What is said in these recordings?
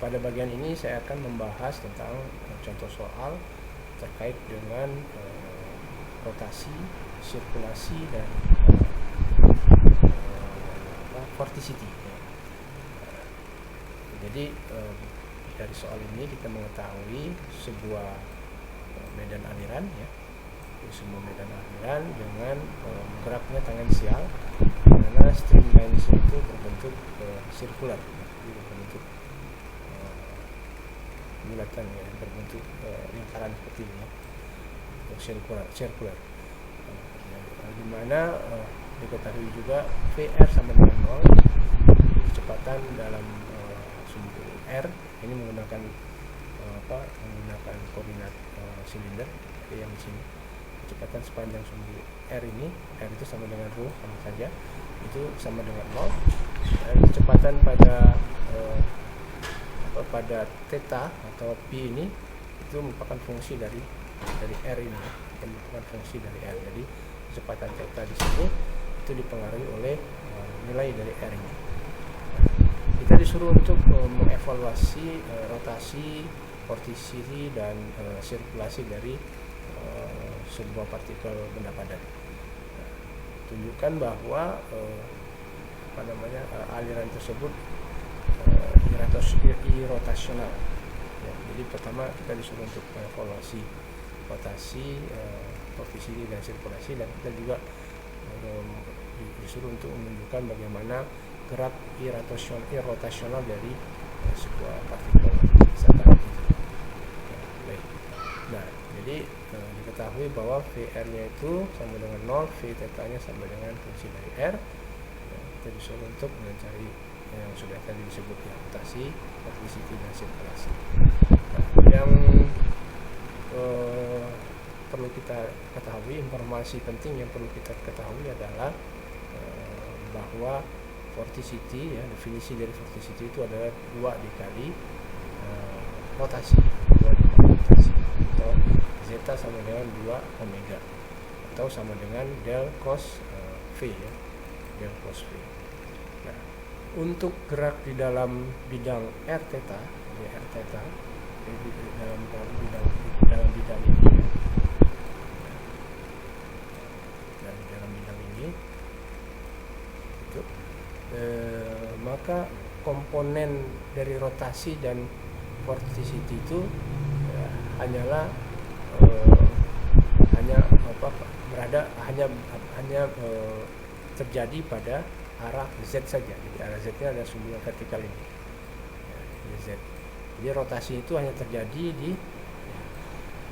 pada bagian ini saya akan membahas tentang contoh soal terkait dengan rotasi, sirkulasi, dan vorticity. Jadi dari soal ini kita mengetahui sebuah medan aliran, ya, sebuah medan aliran dengan geraknya tangensial, di mana streamline itu berbentuk sirkular, berbentuk bulatan, ya, berbentuk lingkaran seperti ini, sirkular. Di mana diketahui juga VR sama dengan 0, kecepatan dalam sumbu R ini menggunakan menggunakan koordinat silinder yang di sini. Kecepatan sepanjang sumbu R ini, R itu sama dengan rho, sama saja, itu sama dengan 0. Dan kecepatan pada pada theta atau P ini itu merupakan fungsi dari R ini, merupakan fungsi dari R. Jadi kecepatan theta di sini itu dipengaruhi oleh nilai dari R ini. Kita disuruh untuk mengevaluasi rotasi, vorticity, dan sirkulasi dari sebuah partikel benda padat. Tunjukkan bahwa aliran tersebut irrotasional. Ya, jadi pertama kita disuruh untuk mengevaluasi rotasi, vorticity, dan sirkulasi, dan kita juga disuruh untuk menunjukkan bagaimana gerak irrotasional dari sebuah partikel misalkan. Baik. Nah, jadi diketahui bahwa VR-nya itu sama dengan 0, V theta-nya sama dengan fungsi dari R. Kita disuruh untuk mencari yang sudah tadi disebut, ya, rotasi, vorticity, dan sirkulasi. Nah, yang perlu kita ketahui, informasi penting yang perlu kita ketahui adalah bahwa vorticity, ya, definisi dari vorticity itu adalah 2 dikali rotasi, atau zeta sama dengan 2 omega, atau sama dengan del cos V, ya, del cos V. Nah, untuk gerak di dalam bidang R theta, ya, R theta dalam bidang ini, ya, dan dalam bidang ini itu, maka komponen dari rotasi dan vorticity itu, ya, hanyalah terjadi pada arah Z saja. Jadi arah Z-nya ada sumbu yang vertikal ini, ya, Z. Jadi rotasi itu hanya terjadi di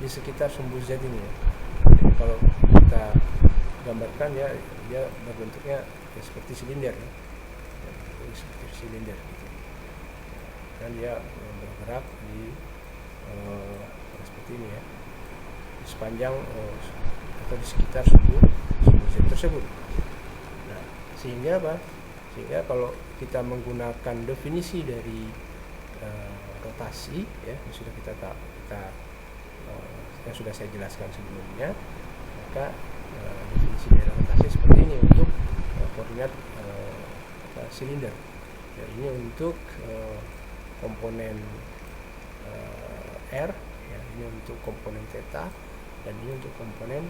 sekitar sumbu Z ini, ya. Jadi kalau kita gambarkan, ya, dia berbentuknya ya seperti silinder, ya. Seperti silinder gitu. Dan dia bergerak seperti ini, ya, di sepanjang atau di sekitar sumbu Z tersebut. Nah, sehingga kalau kita menggunakan definisi dari rotasi, ya, yang sudah yang sudah saya jelaskan sebelumnya, maka definisi dari rotasi seperti ini untuk koordinat silinder. Ya, ini untuk komponen R, ya, ini untuk komponen theta, dan ini untuk komponen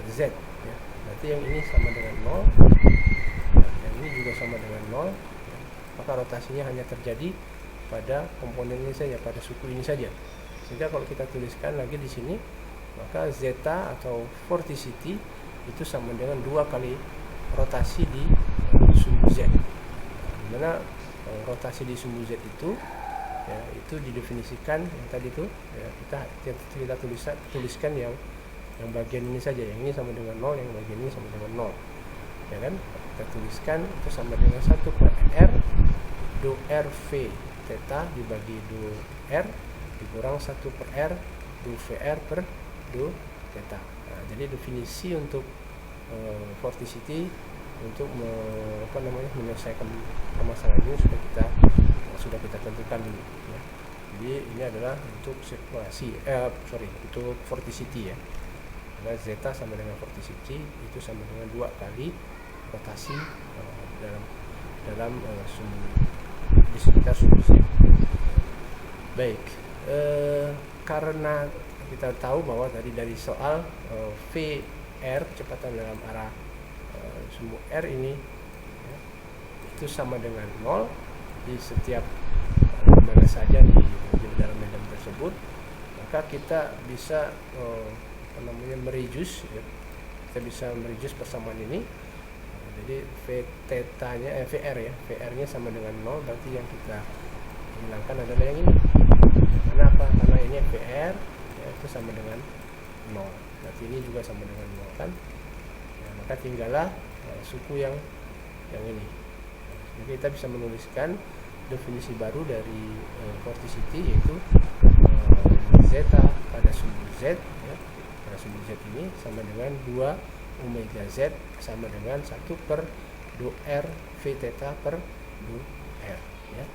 Z, ya. Berarti yang ini sama dengan 0, yang ini juga sama dengan 0, ya. Maka rotasinya hanya terjadi pada komponen ini saja, pada suku ini saja. Sehingga kalau kita tuliskan lagi di sini, maka zeta atau vorticity itu sama dengan 2 kali rotasi di sumbu Z. Dimana rotasi di sumbu Z itu, ya, itu didefinisikan yang tadi itu, ya, kita tuliskan yang bagian ini saja, yang ini sama dengan 0, yang bagian ini sama dengan 0, ya kan? Kita tuliskan itu sama dengan 1 per R do R V theta dibagi do R dikurang 1 per R do VR per do theta. Nah, jadi definisi untuk vorticity untuk menyelesaikan permasalahan ini sudah kita tentukan dulu, ya. Jadi ini adalah untuk sirkulasi, untuk vorticity, ya. Karena zeta sama dengan vorticity itu sama dengan 2 kali rotasi dalam di sekitar sumbu Z. Baik, karena kita tahu bahwa tadi dari soal VR kecepatan dalam arah sumbu R ini ya, itu sama dengan 0 di setiap mana saja di dalam medium tersebut, maka kita bisa mereduce ya. Kita bisa mereduce persamaan ini. Jadi V theta-nya VR ya, VR-nya sama dengan 0, berarti yang kita hilangkan adalah yang ini. Kenapa? Karena ini VR ya, itu sama dengan 0. Berarti ini juga sama dengan 0 kan? Ya, maka tinggallah suku yang ini. Jadi kita bisa menuliskan definisi baru dari vorticity, yaitu zeta pada sumbu Z ya, pada sumbu Z ini sama dengan 2 omega Z sama dengan 1 per 2R V theta per 2R ya.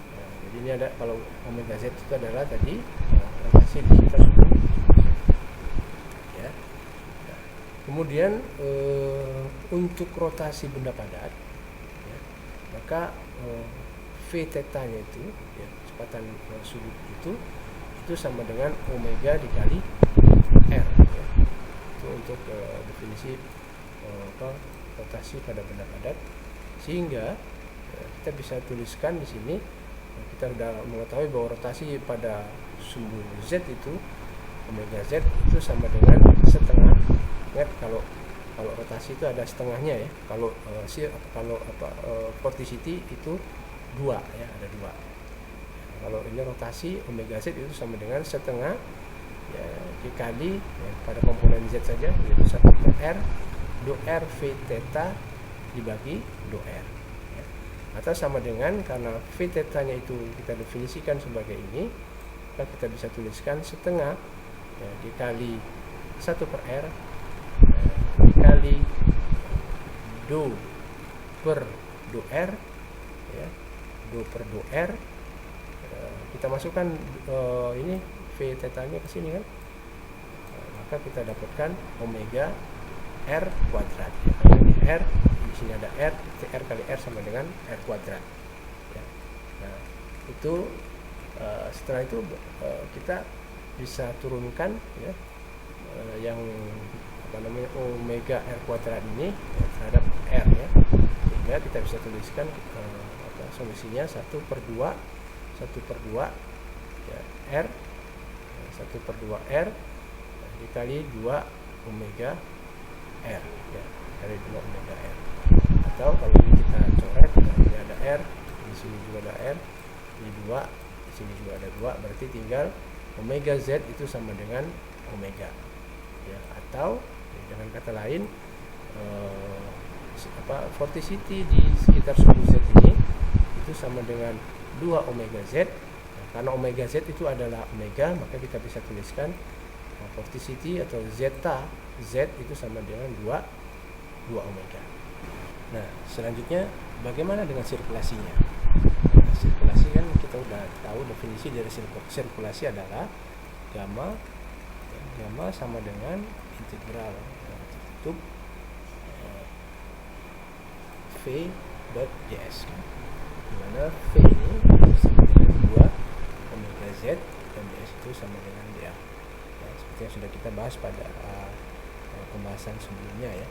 Nah, jadi ini ada, kalau omega Z itu adalah tadi rotasi di sekitar sumbu ya. Nah, kemudian untuk rotasi benda padat ya, maka V theta-nya itu ya, kecepatan sudut itu sama dengan omega dikali R ya. Itu untuk definisi rotasi pada benda padat, sehingga kita bisa tuliskan di sini kita sudah mengetahui bahwa rotasi pada sumbu Z itu omega Z itu sama dengan setengah. Ingat, kalau rotasi itu ada setengahnya ya. Kalau vorticity itu 2 ya, ada 2. Kalau ini rotasi omega Z itu sama dengan setengah ya, dikali ya, pada komponen Z saja, yaitu 1 per R 2R V theta dibagi 2R ya. Atau sama dengan, karena V theta nya itu kita definisikan sebagai ini, maka kita bisa tuliskan setengah ya, dikali 1 per R dikali 2 per 2R ya, 2 per 2R. Kita masukkan ini V theta nya ke sini kan, maka kita dapatkan omega R kuadrat ya. Ini R, di sini ada R, R kali R sama dengan R kuadrat ya. Nah, itu setelah itu kita bisa turunkan ya, yang omega R kuadrat ini ya, terhadap R ya, sehingga kita bisa tuliskan solusinya 1 per 2 ya, R 1 per 2 R dikali 2 omega R ya, dari 2 omega R. Atau kalau ini kita coret, ini ada R, di sini juga ada R, ini 2, di sini juga ada 2, berarti tinggal omega Z itu sama dengan omega ya. Atau ya, dengan kata lain vorticity di sekitar sumbu Z ini itu sama dengan 2 omega Z. Nah, karena omega Z itu adalah omega, maka kita bisa tuliskan vorticity atau zeta Z itu sama dengan 2 omega. Nah, selanjutnya bagaimana dengan sirkulasinya? Nah, sirkulasi kan kita udah tahu definisi dari sirkulasi adalah gamma sama dengan integral tertutup V dot ds kan? Dimana V ini sama dengan 2 omega Z dan ds itu sama dengan dA ya, seperti yang sudah kita bahas pada pembahasan sebelumnya ya.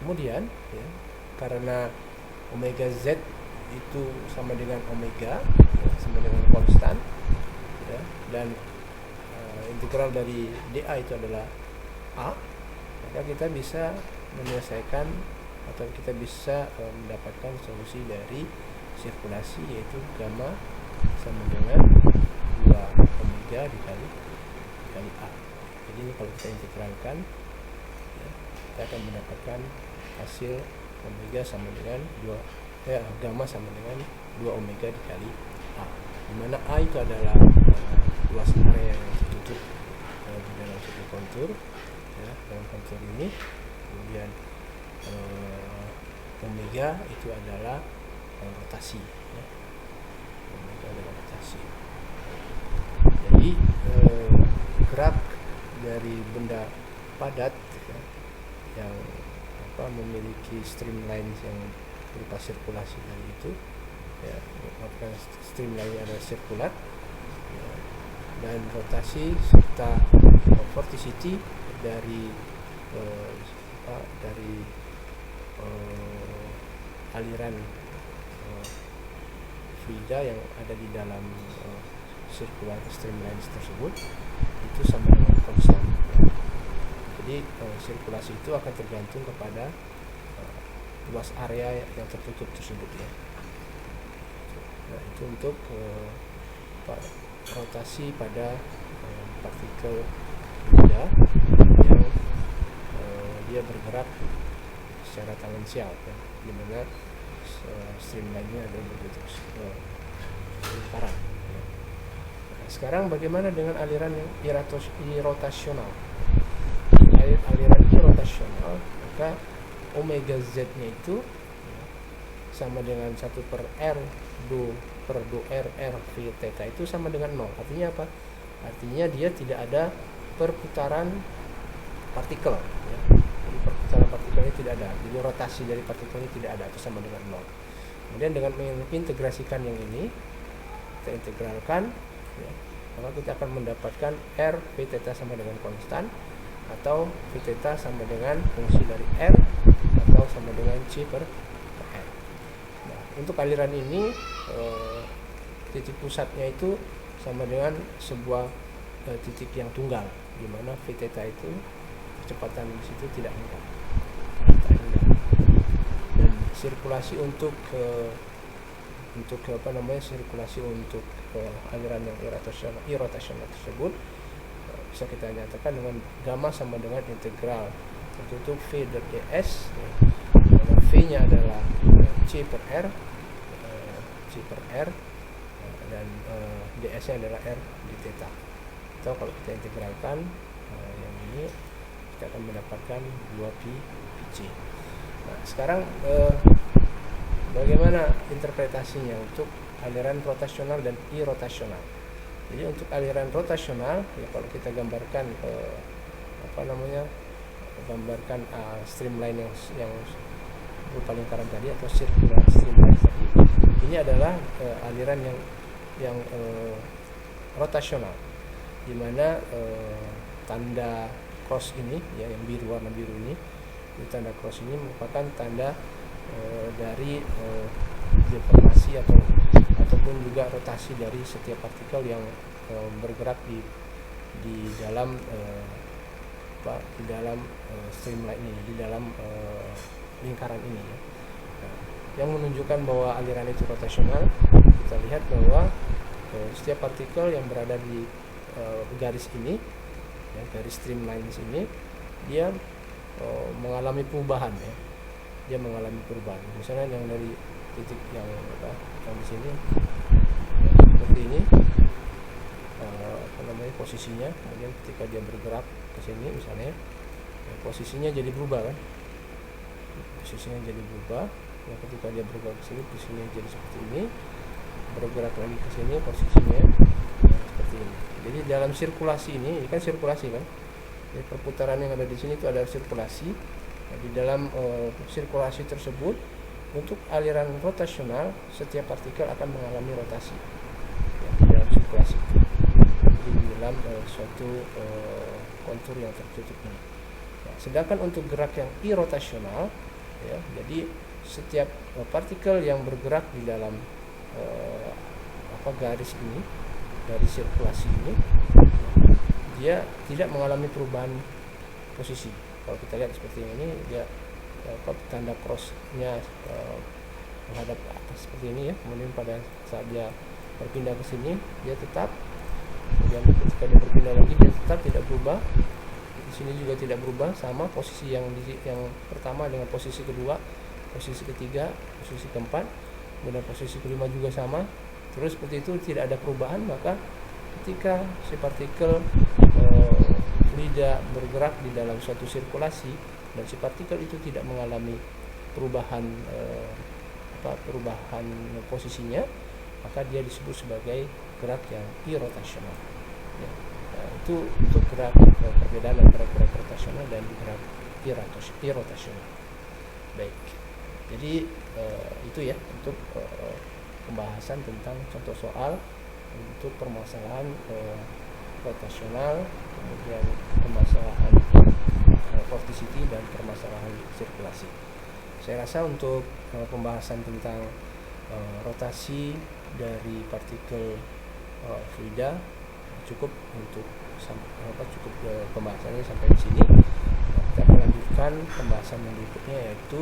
Kemudian ya, karena omega Z itu sama dengan omega ya, sama dengan konstan ya, dan integral dari dA itu adalah A, maka kita bisa menyelesaikan atau kita bisa mendapatkan solusi dari sirkulasi, yaitu gamma sama dengan 2 omega dikali A. Jadi ini kalau kita integralkan ya, kita akan mendapatkan hasil omega sama dengan gamma sama dengan 2 omega dikali A, dimana A itu adalah luas area yang tertutup di dalam suatu kontur ya, dalam kontur ini. Kemudian omega itu adalah rotasi ya. Omega adalah rotasi. Jadi gerak dari benda padat ya, yang memiliki streamline yang berupa sirkulasi dari itu ya, maka streamline adalah sirkular dan rotasi serta vorticity dari aliran fluida yang ada di dalam circular streamlines tersebut itu sama dengan konstan. Jadi sirkulasi itu akan tergantung kepada luas area yang tertutup tersebut ya. Nah, itu untuk rotasi pada partikel fluida yang dia bergerak secara tangensial ya, di mana streamline-nya ada berbentuk lingkaran ya. Nah, sekarang bagaimana dengan aliran yang irotasional? Aliran irotasional, maka omega z-nya itu sama dengan 1/r 2/r r v theta itu sama dengan 0. Artinya apa? Artinya dia tidak ada perputaran partikel ya. Jadi perputaran partikelnya tidak ada, jadi rotasi dari partikelnya tidak ada, itu sama dengan 0. Kemudian dengan mengintegrasikan yang ini, kita integralkan ya, maka kita akan mendapatkan r v theta sama dengan konstan, atau v theta sama dengan fungsi dari r, atau sama dengan c per r. Nah, untuk aliran ini titik pusatnya itu sama dengan sebuah titik yang tunggal, di mana v theta itu kecepatan di situ tidak rendah. Dan sirkulasi untuk sirkulasi untuk aliran yang irotasional tersebut bisa kita nyatakan dengan gamma sama dengan integral tertutup v ds, mana v-nya adalah c per r, dan ds-nya adalah r di theta. Atau kalau kita integralkan yang ini, kita akan mendapatkan 2pi c. Nah, sekarang bagaimana interpretasinya untuk aliran rotasional dan irotasional? Jadi untuk aliran rotasional ya, kalau kita gambarkan gambarkan streamline yang berupa lingkaran tadi atau circular streamline tadi, ini adalah aliran yang rotasional, di mana tanda cross ini ya, yang biru, warna biru ini tanda cross ini merupakan tanda dari deformasi ataupun juga rotasi dari setiap partikel yang bergerak di dalam streamline ini, di dalam lingkaran ini ya. Nah, yang menunjukkan bahwa aliran itu rotasional, kita lihat bahwa setiap partikel yang berada di garis ini ya, garis streamline ini, dia mengalami perubahan ya. Dia mengalami perubahan. Misalnya yang dari titik yang di sini ya, seperti ini posisinya, kemudian ketika dia bergerak ke sini misalnya ya, posisinya jadi berubah kan, ya, ketika dia bergerak ke sini posisinya jadi seperti ini, bergerak lagi ke sini posisinya ya, seperti ini. Jadi dalam sirkulasi ini kan sirkulasi kan, jadi perputaran yang ada di sini itu ada sirkulasi. Nah, di dalam sirkulasi tersebut, untuk aliran rotasional setiap partikel akan mengalami rotasi ya, di dalam sirkulasi itu, di dalam suatu kontur yang tertutup ini. Nah, sedangkan untuk gerak yang irotasional ya, jadi setiap partikel yang bergerak di dalam garis ini, dari sirkulasi ini, dia tidak mengalami perubahan posisi. Kalau kita lihat seperti ini, dia tanda cross-nya menghadap ke atas seperti ini ya. Kemudian pada saat dia berpindah ke sini, dia tetap. Kemudian ketika dia berpindah lagi, dia tetap tidak berubah. Di sini juga tidak berubah, sama posisi yang pertama dengan posisi kedua, posisi ketiga, posisi keempat, kemudian posisi kelima juga sama. Terus seperti itu, tidak ada perubahan. Maka ketika si partikel fluida bergerak di dalam suatu sirkulasi dan si partikel itu tidak mengalami perubahan posisinya, maka dia disebut sebagai gerak yang irotasional ya. Nah, itu untuk gerak perbedaan antara gerak rotasional dan gerak irotasional. Baik, jadi itu ya untuk pembahasan tentang contoh soal untuk permasalahan rotasional, kemudian permasalahan vorticity dan permasalahan sirkulasi. Saya rasa untuk pembahasan tentang rotasi dari partikel fluida cukup untuk cukup pembahasannya sampai di sini. Kita akan lanjutkan pembahasan yang berikutnya, yaitu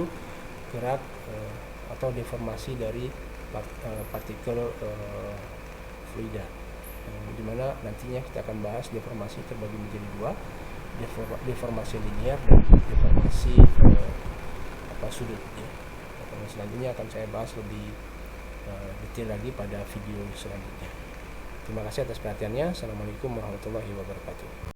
gerak atau deformasi dari partikel fluida, di mana nantinya kita akan bahas deformasi terbagi menjadi dua, deformasi linear dan deformasi sudut ya. Selanjutnya akan saya bahas lebih detail lagi pada video selanjutnya. Terima kasih atas perhatiannya. Assalamualaikum warahmatullahi wabarakatuh.